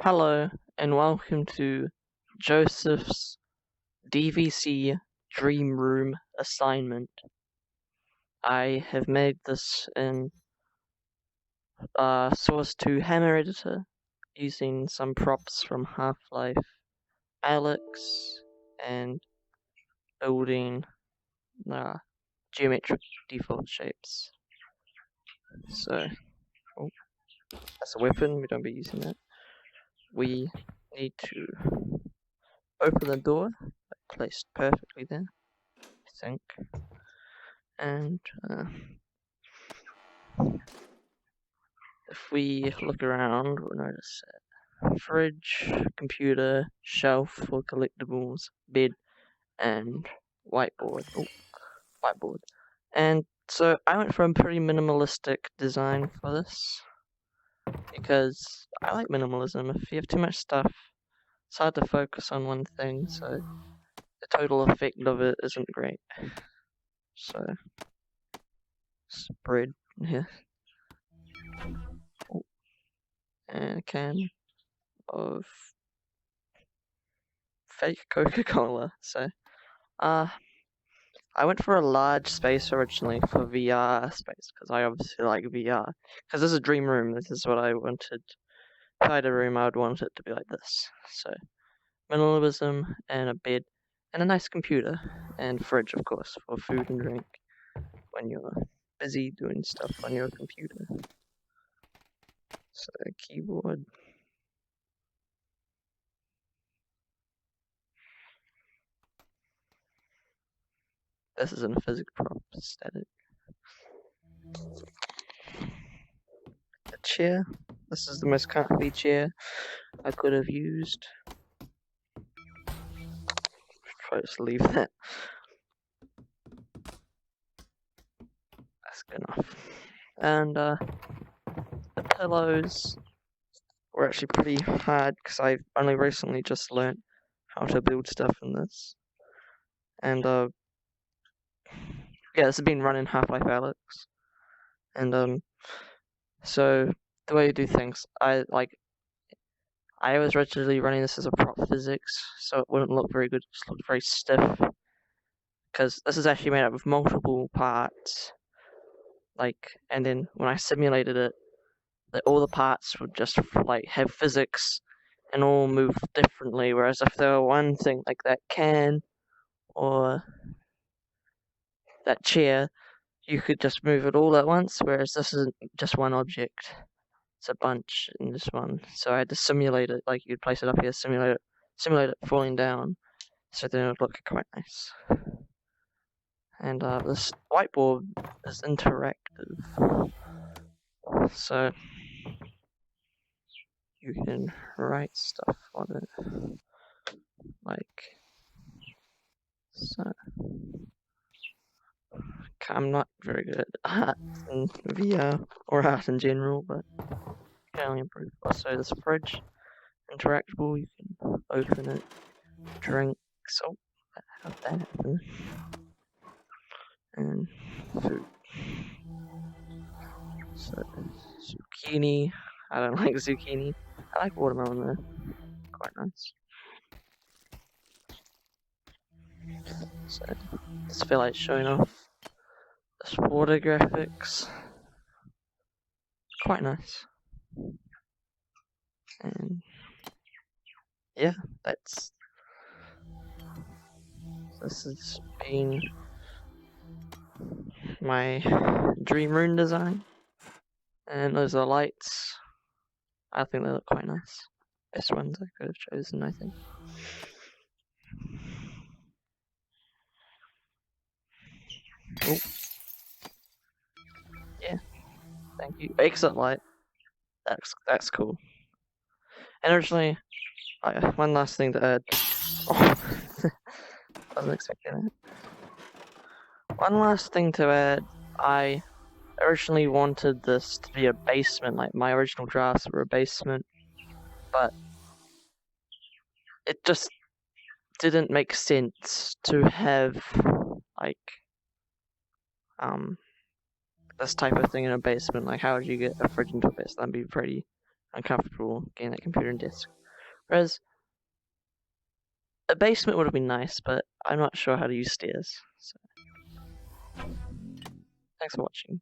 Hello and welcome to Joseph's DVC Dream Room assignment. I have made this in Source 2 Hammer Editor using some props from Half-Life Alyx and building geometric default shapes. So, that's a weapon, we don't be using that. We need to open the door, placed perfectly there, I think. And if we look around, we'll notice fridge, computer, shelf for collectibles, bed, and whiteboard. Oh, whiteboard. And so I went for a pretty minimalistic design for this because I like minimalism. If you have too much stuff, it's hard to focus on one thing, so the total effect of it isn't great. So, spread here. Oh, and a can of fake Coca-Cola. So, I went for a large space originally for VR space because I obviously like VR. Because this is a dream room. This is what I wanted. If I had a room, I would want it to be like this. So, minimalism and a bed and a nice computer and fridge, of course, for food and drink when you're busy doing stuff on your computer. So, keyboard. This isn't a physics prop, it's static. A chair. This is the most comfy chair I could have used. Try to just leave that. That's good enough. And the pillows were actually pretty hard because I've only recently just learnt how to build stuff in this. And yeah, this has been running Half-Life Alyx. And so the way you do things, I was originally running this as a prop physics, so it wouldn't look very good, it just looked very stiff. Because this is actually made up of multiple parts. And then when I simulated it, all the parts would just have physics and all move differently. Whereas if there were one thing like that can or that chair, you could just move it all at once. Whereas this isn't just one object; it's a bunch in this one. So I had to simulate it. Like you'd place it up here, simulate it falling down, so then it would look quite nice. And this whiteboard is interactive, so you can write stuff on it, like so. I'm not very good at art in VR or art in general, but can only improve. Also, this fridge, interactable, you can open it, drink. So, how'd that happen? And food. So, zucchini. I don't like zucchini. I like watermelon though. Quite nice. So, just feel like showing off this water graphics. Quite nice. And yeah, this has been my dream room design. And those are lights. I think they look quite nice. Best ones I could have chosen, I think. Oh. Yeah, thank you. Exit light. That's cool. And originally, one last thing to add. Oh, wasn't expecting that. One last thing to add. I originally wanted this to be a basement, like my original drafts were a basement, but it just didn't make sense to have this type of thing in a basement. Like, how would you get a fridge into a basement? That'd be pretty uncomfortable getting that computer and desk. Whereas a basement would have been nice, but I'm not sure how to use stairs. So. Thanks for watching.